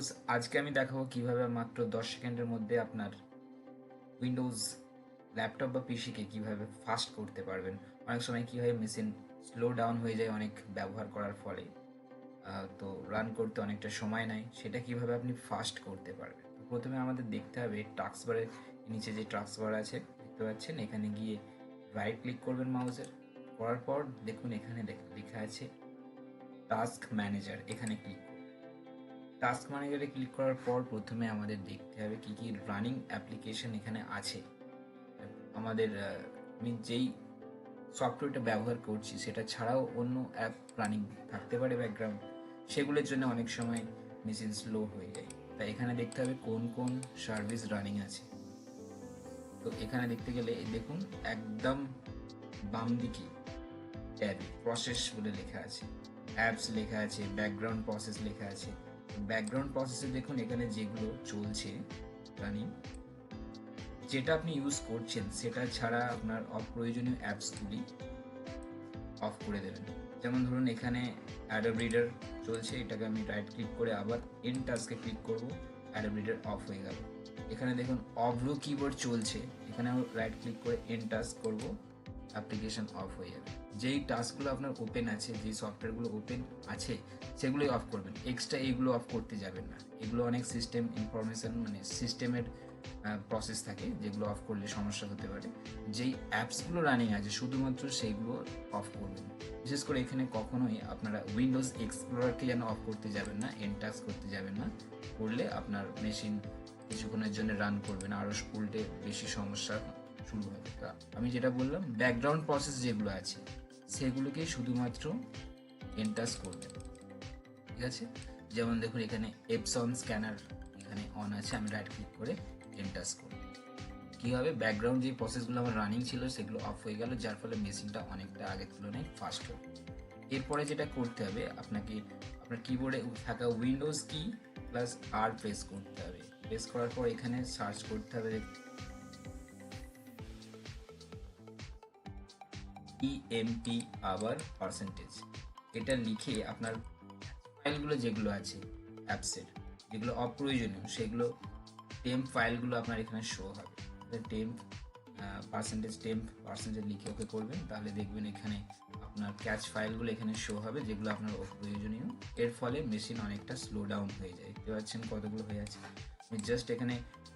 Windows আজকে আমি দেখাবো কিভাবে মাত্র 10 সেকেন্ডের মধ্যে আপনার উইন্ডোজ ল্যাপটপ বা পিসিকে কিভাবে ফাস্ট করতে পারবেন। অনেক সময় কি হয়, মেশিন স্লো ডাউন হয়ে যায় অনেক ব্যবহার করার ফলে, তো রান করতে অনেকটা সময় নেয়। সেটা কিভাবে আপনি ফাস্ট করতে পারবেন। তো প্রথমে আমাদের দেখতে হবে টাস্ক বারের নিচে যে টাস্ক বার আছে দেখতে পাচ্ছেন, এখানে গিয়ে রাইট ক্লিক করবেন মাউসের। করার পর দেখুন এখানে লেখা আছে টাস্ক ম্যানেজার, এখানে ক্লিক করুন। টাস্ক ম্যানেজারে ক্লিক করার পর প্রথমে আমাদের দেখতে হবে কি কি রানিং অ্যাপ্লিকেশন এখানে আছে। আমাদের আমি যেই সফটওয়্যারটা ব্যবহার করছি সেটা ছাড়াও অন্য অ্যাপ রানিং থাকতে পারে ব্যাকগ্রাউন্ড, সেগুলোর জন্য অনেক সময় মেশিন স্লো হয়ে যায়। তাই এখানে দেখতে হবে কোন কোন সার্ভিস রানিং আছে। তো এখানে দেখতে গেলে দেখুন একদম বাম দিকে ট্যাবে প্রসেস বলে লেখা আছে, অ্যাপস লেখা আছে, ব্যাকগ্রাউন্ড প্রসেস লেখা আছে। ব্যাকগ্রাউন্ড প্রসেসে দেখুন এখানে যেগুলো চলছে রানিং, যেটা আপনি ইউজ করছেন সেটা ছাড়া আপনার অপ্রয়োজনীয় অ্যাপসগুলি অফ করে দেবেন। যেমন ধরুন এখানে অ্যাডোব রিডার চলছে, এটাকে আমি রাইট ক্লিক করে আবার এন টাস্কে ক্লিক করব, অ্যাডোব রিডার অফ হয়ে গেল। এখানে দেখুন অভ্রো কিবোর্ড চলছে, এখানেও রাইট ক্লিক করে এন টাস্ক করব, অ্যাপ্লিকেশন অফ হয়ে যাবে। যেই টাস্কগুলো আপনার ওপেন আছে, যেই সফটওয়্যারগুলো ওপেন আছে সেগুলোই অফ করবেন, এক্সট্রা এইগুলো অফ করতে যাবেন না। এগুলো অনেক সিস্টেম ইনফরমেশন মানে সিস্টেমের প্রসেস থাকে, যেগুলো অফ করলে সমস্যা হতে পারে। যেই অ্যাপসগুলো রানিং আছে শুধুমাত্র সেইগুলো অফ করবেন। বিশেষ করে এখানে কখনোই আপনারা উইন্ডোজ এক্সপ্লোরারকে যেন অফ করতে যাবেন না, এন টাস্ক করতে যাবেন না। করলে আপনার মেশিন কিছুক্ষণের জন্য রান করবে না, আরও উল্টে বেশি সমস্যা শুরু হবে। তা আমি যেটা বললাম, ব্যাকগ্রাউন্ড প্রসেস যেগুলো আছে সেগুলোকেই শুধুমাত্র এন্টাস করবেন, ঠিক আছে। যেমন দেখুন এখানে এপসন স্ক্যানার এখানে অন আছে, আমি রাইট ক্লিক করে এন্টাস করব। কী হবে, ব্যাকগ্রাউন্ড যে প্রসেসগুলো আমার রানিং ছিল সেগুলো অফ হয়ে গেল, যার ফলে মেশিনটা অনেকটা আগের তুলনায় ফাস্ট হবে। এরপরে যেটা করতে হবে, আপনাকে আপনার কিবোর্ডে থাকা উইন্ডোজ কি প্লাস আর প্রেস করতে হবে। প্রেস করার পর এখানে সার্চ করতে হবে ইএমপি আবার পার্সেন্টেজ, এটা লিখে আপনার ফাইলগুলো যেগুলো আছে অ্যাপসের, যেগুলো অপ্রয়োজনীয় সেগুলো টেম্প ফাইলগুলো আপনার এখানে শো হবে। টেম্প পার্সেন্টেজ লিখে ওকে করবেন, তাহলে দেখবেন এখানে আপনার ক্যাচ ফাইলগুলো এখানে শো হবে যেগুলো আপনার অপ্রয়োজনীয়। এর ফলে মেশিন অনেকটা স্লো ডাউন হয়ে যায়। দেখতে পাচ্ছেন কতগুলো হয়ে আছে। আমি জাস্ট এখানে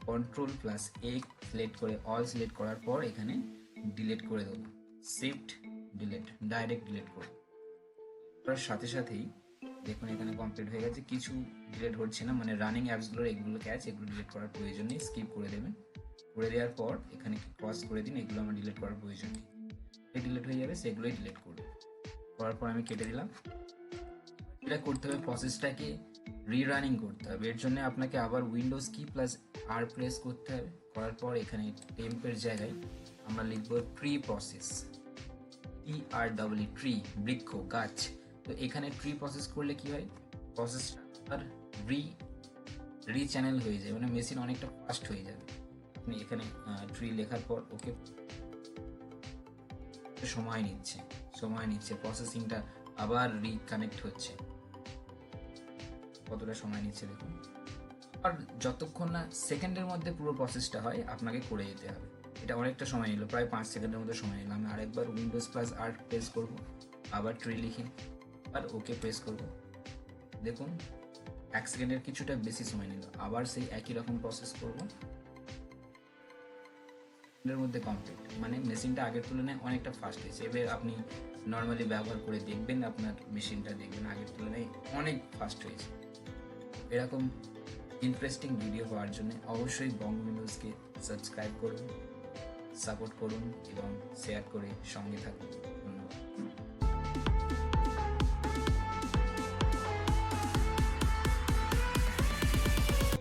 কন্ট্রোল+A সিলেক্ট করে অল সিলেক্ট করার পর এখানে ডিলিট করে দেবো, শিফট ডিলিট, ডাইরেক্ট ডিলিট করব। তার সাথে সাথেই দেখুন এখানে কমপ্লিট হয়ে গেছে, কিছু ডিলিট হচ্ছে না, মানে রানিং অ্যাপসগুলোর এগুলো ক্যাচ, এগুলো ডিলিট করার প্রয়োজন নেই, স্কিপ করে দেবেন। করে দেওয়ার পর এখানে ক্রস করে দিন, এগুলো আমার ডিলিট করার প্রয়োজন নেই, ডিলিট হয়ে যাবে, সেগুলোই ডিলিট করব। করার পর আমি কেটে দিলাম। এটা করতে হবে, প্রসেসটাকে রিরানিং করতে হবে। এর জন্য আপনাকে আবার উইন্ডোজ কি প্লাস আর প্রেস করতে হবে। করার পর এখানে টেম্পের জায়গায় আমরা লিখব ট্রি প্রসেস, TREE, ট্রি বৃক্ষ গাছ। তো এখানে ট্রি প্রসেস করলে কি হয়, প্রসেসটা আর চ্যানেল হয়ে যায়, মানে মেশিন অনেকটা ফাস্ট হয়ে যাবে। আপনি এখানে ট্রি লেখার পর ওকে সময় নিচ্ছে প্রসেসিংটা আবার রিকানেক্ট হচ্ছে, কতটা সময় নিচ্ছে দেখুন। আর যতক্ষণ না সেকেন্ডের মধ্যে পুরো প্রসেসটা হয় আপনাকে করে যেতে হবে। এটা অনেকটা সময় নিল, প্রায় 5 সেকেন্ডের মধ্যে সময় নিল। আমি আরেকবার উইন্ডোজ প্লাস আর প্রেস করব, আবার ট্রি লিখে আর ওকে প্রেস করব। দেখুন 1 সেকেন্ডের কিছুটা বেশি সময় নিল, আবার সেই একই রকম প্রসেস করব, এর মধ্যে কমপ্লিট। মানে মেশিনটা আগের তুলনায় অনেকটা ফাস্ট হয়েছে। এবার আপনি নর্মালি ব্যবহার করে দেখবেন, আপনার মেশিনটা দেখবেন আগের তুলনায় অনেক ফাস্ট হয়েছে। এরকম ইন্টারেস্টিং ভিডিও পাওয়ার জন্য অবশ্যই বং উইন্ডোজকে সাবস্ক্রাইব করুন, সাপোর্ট করুন এবং শেয়ার করে সঙ্গে থাকুন।